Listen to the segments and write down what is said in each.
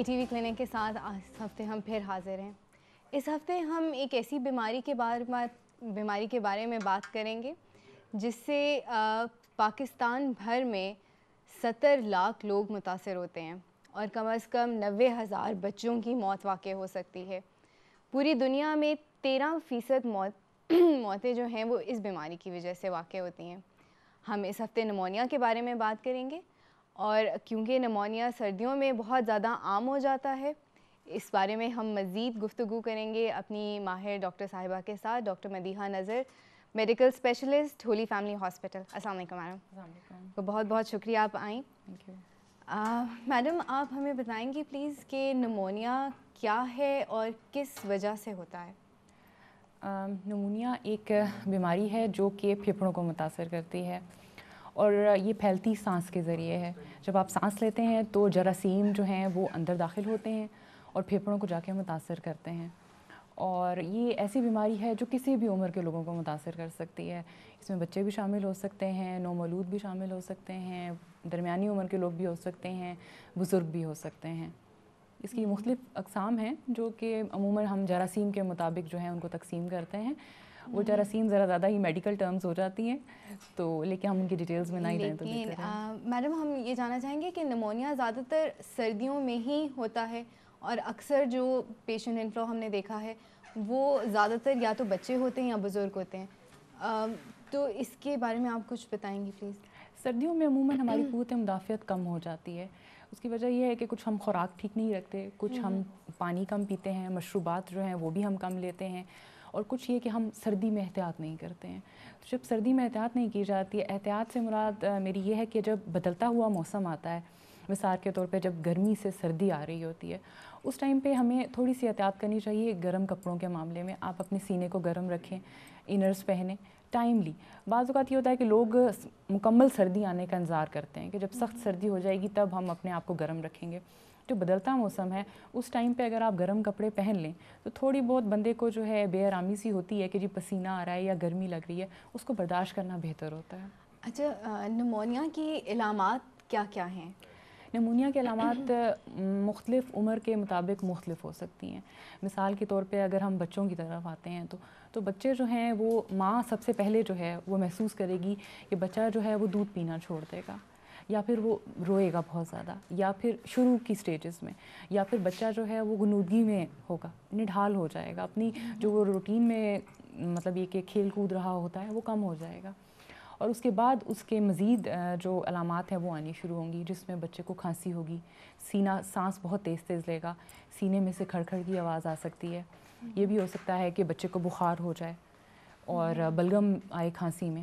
ATV clinic کے ساتھ اس ہفتے ہم پھر حاضر ہیں۔ اس ہفتے ہم ایک ایسی بیماری کے بارے میں بات کریں گے جس سے پاکستان بھر میں 70 لاکھ لوگ متاثر ہوتے ہیں اور کم از کم 90,000 بچوں کی موت واقع ہو سکتی ہے۔ پوری دنیا میں 13% موتیں جو ہیں وہ اس بیماری کی وجہ سے واقع ہوتی ہیں۔ ہم اس ہفتے نمونیا کے بارے میں بات کریں گے، اور کیونکہ نمونیا سردیوں میں بہت زیادہ عام ہو جاتا ہے، اس بارے میں ہم مزید گفتگو کریں گے اپنی ماہر ڈاکٹر صاحبہ کے ساتھ، doctor Madiha Nazar, medical specialist, holy family hospital. السلام علیکم میڈم۔ السلام علیکم۔ تو بہت بہت شکریہ آپ آئیں۔ Thank you. میڈم آپ ہمیں بتائیں گی پلیز کہ نمونیا کیا ہے اور کس وجہ سے ہوتا ہے؟ نمونیا ایک بیماری ہے جو کہ پھیپھڑوں کو متاثر کرتی ہے، اور یہ پھیلتی سانس کے ذریعے ہے۔ جب آپ سانس لیتے ہیں تو جراثیم جو ہیں وہ اندر داخل ہوتے ہیں اور پھیپھڑوں کو جا کے متاثر کرتے ہیں، اور یہ ایسی بیماری ہے جو کسی بھی عمر کے لوگوں کو متاثر کر سکتی ہے۔ اس میں بچے بھی شامل ہو سکتے ہیں، نومولود بھی شامل ہو سکتے ہیں، درمیانی عمر کے لوگ بھی ہو سکتے ہیں، بزرگ بھی ہو سکتے ہیں۔ اس کی مختلف اقسام ہیں جو کہ عموماً ہم جراثیم کے مطابق جو ہیں ان کو تقسیم کرتے ہیں۔ وہ جراثیم ذرا زیادہ ہی میڈیکل ٹرمز ہو جاتی ہیں، تو لیکن ہم ان کی ڈیٹیلز میں نہیں جائیں تو بہتر ہے۔ میڈم ہم یہ جاننا چاہیں گے کہ نمونیا زیادہ تر سردیوں میں ہی ہوتا ہے، اور اکثر جو پیشنٹ انفلو ہم نے دیکھا ہے وہ زیادہ تر یا تو بچے ہوتے ہیں یا بزرگ ہوتے ہیں، تو اس کے بارے میں آپ کچھ بتائیں گی پلیز؟ سردیوں میں عموماً ہماری قوت مدافعت کم ہو جاتی ہے۔ اس کی وجہ یہ ہے کہ کچھ ہم خوراک ٹھیک نہیں رکھتے، کچھ ہم پانی کم پیتے ہیں، مشروبات جو ہیں وہ بھی ہم کم لیتے ہیں، اور کچھ یہ کہ ہم سردی میں احتیاط نہیں کرتے ہیں۔ تو جب سردی میں احتیاط نہیں کی جاتی ہے، احتیاط سے مراد میری یہ ہے کہ جب بدلتا ہوا موسم آتا ہے، مثال کے طور پہ جب گرمی سے سردی آ رہی ہوتی ہے، اس ٹائم پہ ہمیں تھوڑی سی احتیاط کرنی چاہیے گرم کپڑوں کے معاملے میں۔ آپ اپنے سینے کو گرم رکھیں، انرز پہنیں ٹائملی۔ بعض اوقات یہ ہوتا ہے کہ لوگ مکمل سردی آنے کا انتظار کرتے ہیں کہ جب سخت سردی ہو جائے گی تب ہم اپنے آپ کو گرم رکھیں گے۔ جو بدلتا موسم ہے اس ٹائم پہ اگر آپ گرم کپڑے پہن لیں تو تھوڑی بہت بندے کو جو ہے بے آرامی سی ہوتی ہے کہ جی پسینہ آ رہا ہے یا گرمی لگ رہی ہے، اس کو برداشت کرنا بہتر ہوتا ہے۔ اچھا، نمونیا کی علامات کیا کیا ہیں؟ نمونیا کے علامات مختلف عمر کے مطابق مختلف ہو سکتی ہیں۔ مثال کے طور پہ اگر ہم بچوں کی طرف آتے ہیں تو بچے جو ہیں وہ ماں سب سے پہلے جو ہے وہ محسوس کرے گی کہ بچہ جو ہے وہ دودھ پینا چھوڑ دے گا، یا پھر وہ روئے گا بہت زیادہ، یا پھر شروع کی سٹیجز میں، یا پھر بچہ جو ہے وہ غنودگی میں ہوگا، نڈھال ہو جائے گا، اپنی جو وہ روٹین میں مطلب یہ کہ کھیل کود رہا ہوتا ہے وہ کم ہو جائے گا۔ اور اس کے بعد اس کے مزید جو علامات ہیں وہ آنی شروع ہوں گی، جس میں بچے کو کھانسی ہوگی، سینہ سانس بہت تیز تیز لے گا، سینے میں سے کھڑ کھڑ کی آواز آ سکتی ہے۔ یہ بھی ہو سکتا ہے کہ بچے کو بخار ہو جائے اور بلغم آئے کھانسی میں۔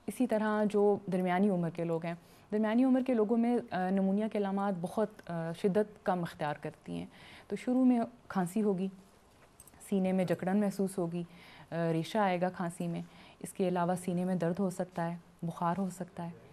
اسی طرح جو درمیانی عمر کے لوگ ہیں، درمیانی عمر کے لوگوں میں نمونیا کے علامات بہت شدت کم اختیار کرتی ہیں۔ تو شروع میں کھانسی ہوگی، سینے میں جکڑن محسوس ہوگی، ریشہ آئے گا کھانسی میں، اس کے علاوہ سینے میں درد ہو سکتا ہے، بخار ہو سکتا ہے۔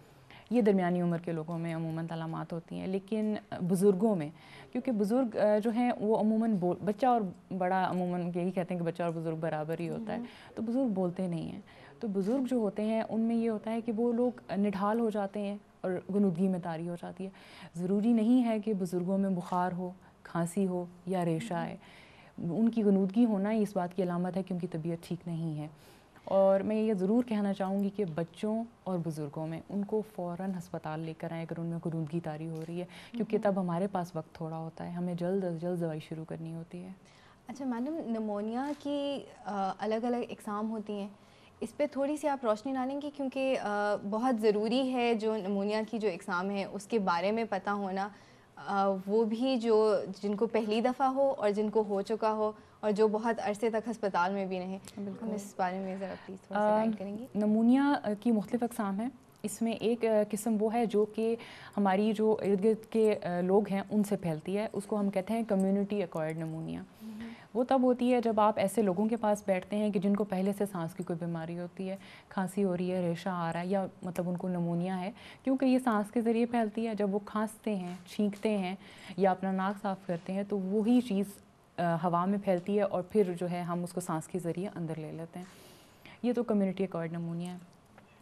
یہ درمیانی عمر کے لوگوں میں عموماً علامات ہوتی ہیں۔ لیکن بزرگوں میں، کیونکہ بزرگ جو ہیں وہ عموماً بچہ اور بڑا عموماً یہی کہتے ہیں کہ بچہ اور بزرگ برابر ہی ہوتا ہے، تو بزرگ بولتے نہیں ہیں۔ تو بزرگ جو ہوتے ہیں ان میں یہ ہوتا ہے کہ وہ لوگ نڈھال ہو جاتے ہیں اور غنودگی میں طاری ہو جاتی ہے۔ ضروری نہیں ہے کہ بزرگوں میں بخار ہو، کھانسی ہو یا ریشہ آئے، ان کی غنودگی ہونا ہی اس بات کی علامت ہے کہ ان کی طبیعت ٹھیک نہیں ہے۔ اور میں یہ ضرور کہنا چاہوں گی کہ بچوں اور بزرگوں میں ان کو فوراً ہسپتال لے کر آئیں اگر ان میں غنودگی طاری ہو رہی ہے، کیونکہ تب ہمارے پاس وقت تھوڑا ہوتا ہے، ہمیں جلد از جلد دوائی شروع کرنی ہوتی ہے۔ اچھا میڈم، نمونیا کی الگ الگ اقسام ہوتی ہیں، اس پہ تھوڑی سی آپ روشنی ڈالیں گی، کیونکہ بہت ضروری ہے جو نمونیا کی جو اقسام ہے اس کے بارے میں پتہ ہونا، وہ بھی جن کو پہلی دفعہ ہو اور جن کو ہو چکا ہو اور جو بہت عرصے تک ہسپتال میں بھی رہیں۔ ہم اس بارے میں ذرا پلیز تھوڑا سا گائڈ کریں گی؟ نمونیا کی مختلف اقسام ہیں۔ اس میں ایک قسم وہ ہے جو کہ ہماری جو ارد گرد کے لوگ ہیں ان سے پھیلتی ہے، اس کو ہم کہتے ہیں کمیونٹی ایکوائرڈ نمونیا۔ وہ تب ہوتی ہے جب آپ ایسے لوگوں کے پاس بیٹھتے ہیں کہ جن کو پہلے سے سانس کی کوئی بیماری ہوتی ہے، کھانسی ہو رہی ہے، ریشہ آ رہا ہے، یا مطلب ان کو نمونیا ہے، کیونکہ یہ سانس کے ذریعے پھیلتی ہے۔ جب وہ کھانستے ہیں، چھینکتے ہیں یا اپنا ناک صاف کرتے ہیں تو وہی چیز ہوا میں پھیلتی ہے اور پھر جو ہے ہم اس کو سانس کے ذریعے اندر لے لیتے ہیں۔ یہ تو کمیونٹی ایکوائرڈ نمونیا ہے۔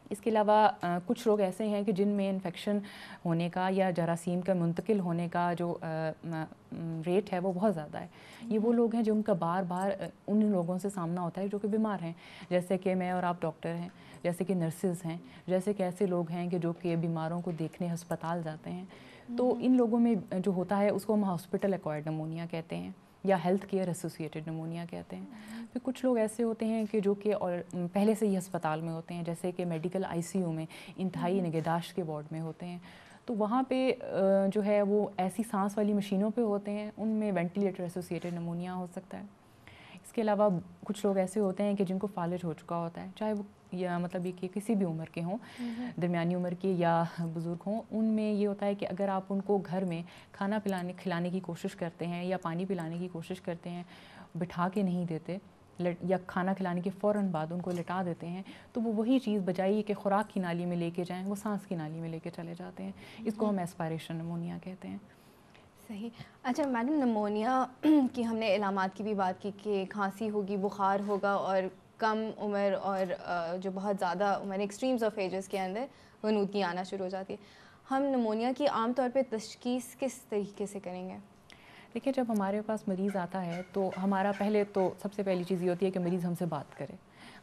اس کے علاوہ کچھ لوگ ایسے ہیں کہ جن میں انفیکشن ہونے کا یا جراثیم کا منتقل ہونے کا جو ریٹ ہے وہ بہت زیادہ ہے. یہ وہ لوگ ہیں جو ان کا بار بار ان لوگوں سے سامنا ہوتا ہے جو کہ بیمار ہیں, جیسے کہ میں اور آپ ڈاکٹر ہیں, جیسے کہ نرسز ہیں, جیسے کہ ایسے لوگ ہیں کہ جو کہ بیماروں کو دیکھنے ہسپتال جاتے ہیں. تو ان لوگوں میں جو ہوتا ہے اس کو ہم ہاسپٹل ایکوائرڈ نمونیا کہتے ہیں یا ہیلتھ کیئر ایسوسیٹڈ نمونیا کہتے ہیں. پھر کچھ لوگ ایسے ہوتے ہیں کہ جو کہ اور پہلے سے ہی ہسپتال میں ہوتے ہیں, جیسے کہ میڈیکل آئی سی یو میں انتہائی نگہداشت کے وارڈ میں ہوتے ہیں. تو وہاں پہ جو ہے وہ ایسی سانس والی مشینوں پہ ہوتے ہیں, ان میں وینٹیلیٹر ایسوسیٹڈ نمونیا ہو سکتا ہے. اس کے علاوہ کچھ لوگ ایسے ہوتے ہیں کہ جن کو فالج ہو چکا ہوتا ہے, چاہے وہ یا مطلب یہ کہ کسی بھی عمر کے ہوں, درمیانی عمر کے یا بزرگ ہوں. ان میں یہ ہوتا ہے کہ اگر آپ ان کو گھر میں کھانا کھلانے کی کوشش کرتے ہیں یا پانی پلانے کی کوشش کرتے ہیں, بٹھا کے نہیں دیتے یا کھانا کھلانے کے فوراً بعد ان کو لٹا دیتے ہیں, تو وہ وہی چیز بجائے کہ خوراک کی نالی میں لے کے جائیں, وہ سانس کی نالی میں لے کے چلے جاتے ہیں. اس کو ہم ایسپائریشن نمونیا کہتے ہیں. صحیح. اچھا میڈم, نمونیا کی ہم نے علامات کی بھی بات کی کہ کھانسی ہوگی, بخار ہوگا, اور کم عمر اور جو بہت زیادہ عمر ایکسٹریمز آف ایجز کے اندر غنودگی آنا شروع ہو جاتی ہے. ہم نمونیا کی عام طور پہ تشخیص کس طریقے سے کریں گے؟ دیکھیے, جب ہمارے پاس مریض آتا ہے تو ہمارا پہلے تو سب سے پہلی چیز یہ ہوتی ہے کہ مریض ہم سے بات کرے,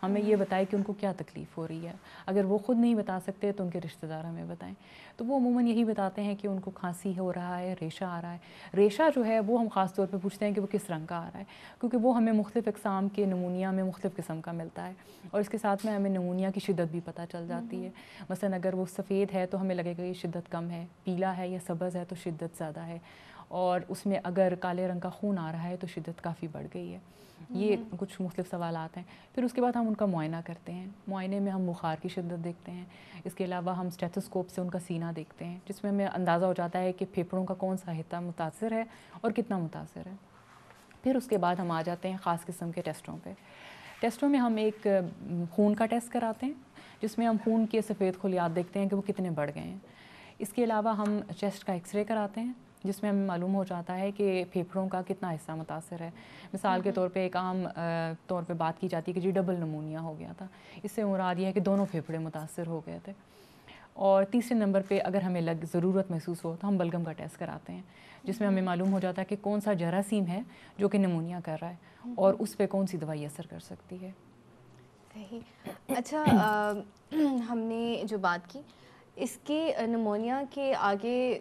ہمیں یہ بتائے کہ ان کو کیا تکلیف ہو رہی ہے. اگر وہ خود نہیں بتا سکتے تو ان کے رشتہ دار ہمیں بتائیں. تو وہ عموماً یہی بتاتے ہیں کہ ان کو کھانسی ہو رہا ہے, ریشہ آ رہا ہے. ریشہ جو ہے وہ ہم خاص طور پہ پوچھتے ہیں کہ وہ کس رنگ کا آ رہا ہے, کیونکہ وہ ہمیں مختلف اقسام کے نمونیا میں مختلف قسم کا ملتا ہے, اور اس کے ساتھ میں ہمیں نمونیا کی شدت بھی پتہ چل جاتی ہے. مثلاً اگر وہ سفید ہے تو ہمیں لگے گا یہ شدت کم ہے, پیلا ہے یا سبز ہے تو شدت زیادہ ہے, اور اس میں اگر کالے رنگ کا خون آ رہا ہے تو شدت کافی بڑھ گئی ہے. یہ کچھ مختلف سوالات ہیں. پھر اس کے بعد ہم ان کا معائنہ کرتے ہیں. معائنے میں ہم بخار کی شدت دیکھتے ہیں. اس کے علاوہ ہم اسٹیتھوسکوپ سے ان کا سینہ دیکھتے ہیں, جس میں ہمیں اندازہ ہو جاتا ہے کہ پھیپھڑوں کا کون سا حصہ متاثر ہے اور کتنا متاثر ہے. پھر اس کے بعد ہم آ جاتے ہیں خاص قسم کے ٹیسٹوں پہ. ٹیسٹوں میں ہم ایک خون کا ٹیسٹ کراتے ہیں, جس میں ہم خون کے سفید خلیات دیکھتے ہیں کہ وہ کتنے بڑھ گئے ہیں. اس کے علاوہ ہم چیسٹ کا ایکس رے کراتے ہیں, جس میں ہمیں معلوم ہو جاتا ہے کہ پھیپھڑوں کا کتنا حصہ متاثر ہے. مثال کے طور پہ ایک عام طور پہ بات کی جاتی ہے کہ جی ڈبل نمونیا ہو گیا تھا. اس سے مراد یہ ہے کہ دونوں پھیپھڑے متاثر ہو گئے تھے. اور تیسرے نمبر پہ اگر ہمیں ضرورت محسوس ہو تو ہم بلغم کا ٹیسٹ کراتے ہیں, جس میں ہمیں معلوم ہو جاتا ہے کہ کون سا جراثیم ہے جو کہ نمونیا کر رہا ہے اور اس پہ کون سی دوائی اثر کر سکتی ہے. صحیح. اچھا, ہم نے جو بات کی اس کے نمونیا کے آگے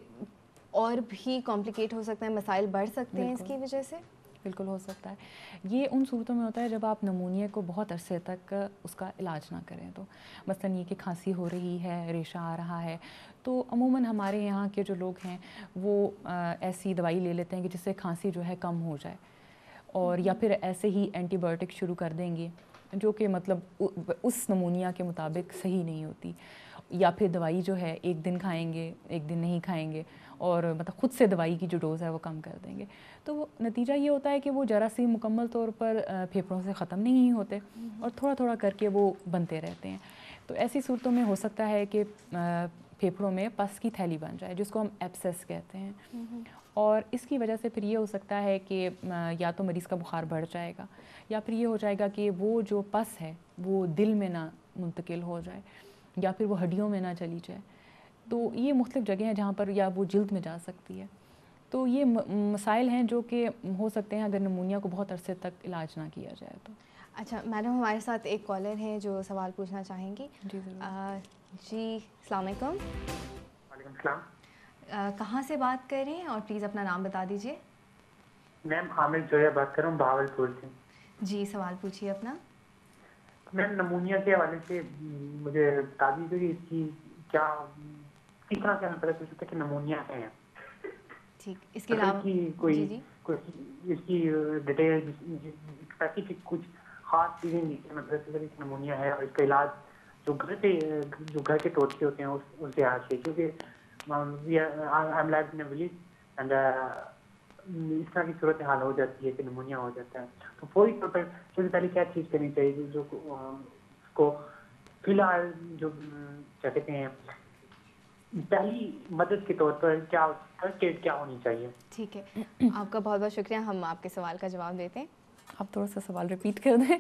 اور بھی کمپلیکیٹ ہو سکتے ہیں, مسائل بڑھ سکتے ہیں اس کی وجہ سے؟ بالکل ہو سکتا ہے. یہ ان صورتوں میں ہوتا ہے جب آپ نمونیا کو بہت عرصے تک اس کا علاج نہ کریں. تو مثلاً یہ کہ کھانسی ہو رہی ہے, ریشہ آ رہا ہے, تو عموماً ہمارے یہاں کے جو لوگ ہیں وہ ایسی دوائی لے لیتے ہیں کہ جس سے کھانسی جو ہے کم ہو جائے, اور یا پھر ایسے ہی اینٹی بایوٹک شروع کر دیں گے جو کہ مطلب اس نمونیا کے مطابق صحیح نہیں ہوتی, یا پھر دوائی جو ہے ایک دن کھائیں گے, ایک دن نہیں کھائیں گے, اور مطلب خود سے دوائی کی جو ڈوز ہے وہ کم کر دیں گے. تو وہ نتیجہ یہ ہوتا ہے کہ وہ جراثیم مکمل طور پر پھیپھڑوں سے ختم نہیں ہوتے اور تھوڑا تھوڑا کر کے وہ بنتے رہتے ہیں. تو ایسی صورتوں میں ہو سکتا ہے کہ پھیپھڑوں میں پس کی تھیلی بن جائے, جس کو ہم ایبسیس کہتے ہیں. اور اس کی وجہ سے پھر یہ ہو سکتا ہے کہ یا تو مریض کا بخار بڑھ جائے گا, یا پھر یہ ہو جائے گا کہ وہ جو پس ہے وہ دل میں نہ منتقل ہو جائے, یا پھر وہ ہڈیوں میں نہ چلی جائے. تو یہ مختلف جگہیں ہیں جہاں پر یا وہ جلد میں جا سکتی ہے. تو یہ مسائل ہیں جو کہ ہو سکتے ہیں اگر نمونیا کو بہت عرصے تک علاج نہ کیا جائے تو. اچھا میڈم, ہمارے ساتھ ایک کالر ہیں جو سوال پوچھنا چاہیں گی. جی ضرور. جی السلام علیکم. وعلیکم السلام. کہاں سے بات کر رہے ہیں اور پلیز اپنا نام بتا دیجیے. میم عامر جویا بات کر رہا ہوں بہاولپور سے. جی سوال پوچھیے اپنا. میم نمونیا کے حوالے سے مجھے بتا دیجیے کہ اس کی کیا کس طرح سے ہمیں پتہ چل سکتا ہے کہ نمونیا ہے. ٹھیک, اس کے علاوہ کوئی اس کی ڈیٹیل اسپیسیفک کچھ خاص چیزیں جس سے مطلب نمونیا ہے, اور اس کا علاج جو گھر کے ٹوٹکے ہوتے ہیں اس لحاظ سے, کیونکہ اس طرح کی صورت حال ہو جاتی ہے کہ نمونیا ہو جاتا ہے. تو فوری طور پر سب سے پہلے کیا چیز کرنی چاہیے جو اس کو فی الحال جو کیا کہتے ہیں پہلی مدد کے طور پر کیا فرسٹ ایڈ کیا ہونی چاہیے؟ ٹھیک ہے, آپ کا بہت بہت شکریہ, ہم آپ کے سوال کا جواب دیتے ہیں. آپ تھوڑا سا سوال ریپیٹ کر دیں.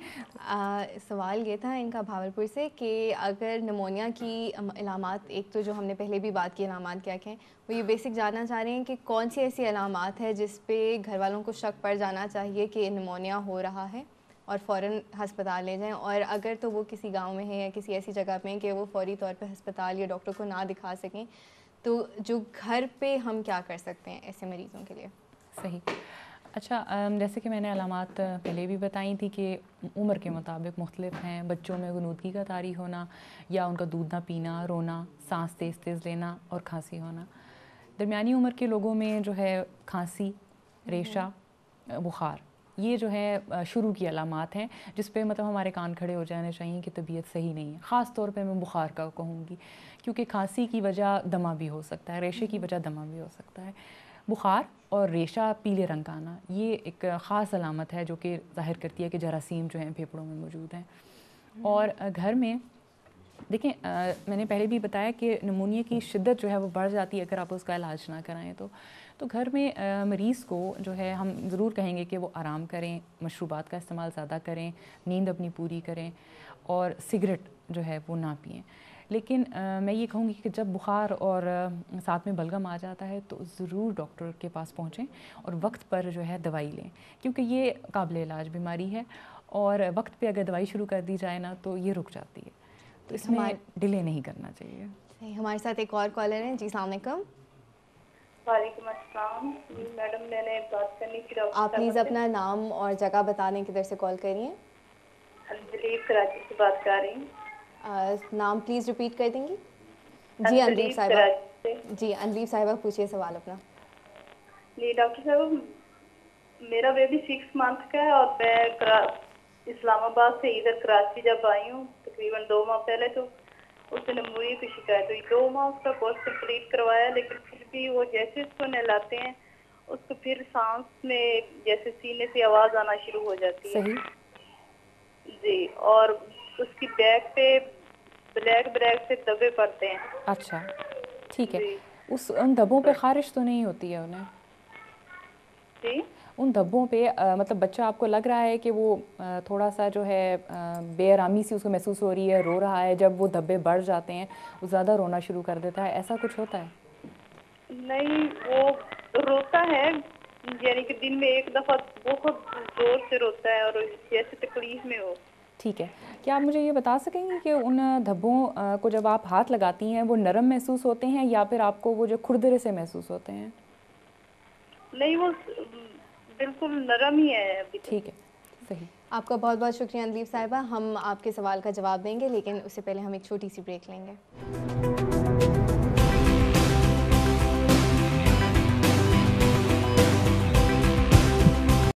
سوال یہ تھا ان کا بھاولپور سے کہ اگر نمونیا کی علامات، ایک تو جو ہم نے پہلے بھی بات کی علامات کیا کہیں، وہ یہ بیسک جاننا چاہ رہے ہیں کہ کون سی ایسی علامات ہے جس پہ گھر والوں کو شک پڑ جانا چاہیے کہ نمونیا ہو رہا ہے اور فوراً ہسپتال لے جائیں، اور اگر تو وہ کسی گاؤں میں ہے یا کسی ایسی جگہ پہ ہیں کہ وہ فوری طور پہ ہسپتال یا ڈاکٹر کو نہ دکھا سکیں، تو جو گھر پہ ہم کیا کر سکتے ہیں ایسے مریضوں کے لیے؟ صحیح. اچھا، جیسے کہ میں نے علامات پہلے بھی بتائی تھی کہ عمر کے مطابق مختلف ہیں. بچوں میں غنودگی کا طاری ہونا یا ان کا دودھ نہ پینا، رونا، سانس تیز تیز لینا اور کھانسی ہونا. درمیانی عمر کے لوگوں میں جو ہے کھانسی، ریشہ، بخار، یہ جو ہے شروع کی علامات ہیں جس پہ مطلب ہمارے کان کھڑے ہو جانے چاہیے کہ طبیعت صحیح نہیں ہے. خاص طور پہ میں بخار کا کہوں گی، کیونکہ کھانسی کی وجہ دمہ بھی ہو سکتا ہے، ریشے کی وجہ دمہ بھی ہو سکتا ہے. بخار اور ریشہ پیلے رنگ کا آنا یہ ایک خاص علامت ہے جو کہ ظاہر کرتی ہے کہ جراثیم جو ہیں پھیپھڑوں میں موجود ہیں. اور گھر میں دیکھیں، میں نے پہلے بھی بتایا کہ نمونیا کی شدت جو ہے وہ بڑھ جاتی ہے اگر آپ اس کا علاج نہ کرائیں تو گھر میں مریض کو جو ہے ہم ضرور کہیں گے کہ وہ آرام کریں، مشروبات کا استعمال زیادہ کریں، نیند اپنی پوری کریں اور سگریٹ جو ہے وہ نہ پئیں. لیکن میں یہ کہوں گی کہ جب بخار اور ساتھ میں بلغم آ جاتا ہے تو ضرور ڈاکٹر کے پاس پہنچیں اور وقت پر جو ہے دوائی لیں، کیونکہ یہ قابل علاج بیماری ہے اور وقت پہ اگر دوائی شروع کر دی جائے نا تو یہ رک جاتی ہے. تو اس میں ڈیلے نہیں کرنا چاہیے. ہمارے ساتھ ایک اور کالر ہیں. جی السلام علیکم. وعلیکم السلام. میڈم میں نے بات کرنی تھی. آپ پلیز اپنا نام اور جگہ بتا دیں کدھر سے کال کریے. انجلی کراچی سے بات کر رہی ہوں. نام پلیز ریپیٹ کر دیں گی. جی انلیف صاحبہ. جی انلیف صاحبہ پوچھیے سوال اپنا. جی ڈاکٹر صاحب، میرا بیبی 6 منتھ کا ہے اور میں اسلام آباد سے ادھر کراچی جب آئی ہوں تقریباً 2 ماہ پہلے، تو اس نے نمونیا کی شکایت ہوئی. 2 ماہ اس کا کورس کمپلیٹ کروایا، لیکن پھر بھی وہ جیسے اس کو نہلاتے ہیں اس کو پھر سانس میں جیسے سینے سے آواز آنا شروع ہو جاتی ہے. صحیح. جی، اور اس کی بیک پہ بلیک سے دبے پڑتے ہیں. اچھا ٹھیک ہے. ان دھبوں پہ خارش تو نہیں ہوتی ہے انہیں؟ جی ان دھبوں پہ مطلب بچہ آپ کو لگ رہا ہے کہ وہ تھوڑا سا جو ہے بے آرامی سی اس کو محسوس ہو رہی ہے، رو رہا ہے، جب وہ دھبے بڑھ جاتے ہیں وہ زیادہ رونا شروع کر دیتا ہے، ایسا کچھ ہوتا ہے؟ نہیں، وہ روتا ہے، یعنی کہ دن میں ایک دفعہ بہت زور سے روتا ہے اور جیسے تکلیف میں ہو. ٹھیک ہے. کیا آپ مجھے یہ بتا سکیں گے کہ ان دھبوں کو جب آپ ہاتھ لگاتی ہیں وہ نرم محسوس ہوتے ہیں یا پھر آپ کو وہ جو کھردرے سے محسوس ہوتے ہیں؟ نہیں، وہ بالکل نرم ہی ہے ابھی تک. ٹھیک ہے، صحیح. آپ کا بہت بہت شکریہ انلیف صاحبہ. ہم آپ کے سوال کا جواب دیں گے لیکن اس سے پہلے ہم ایک چھوٹی سی بریک لیں گے.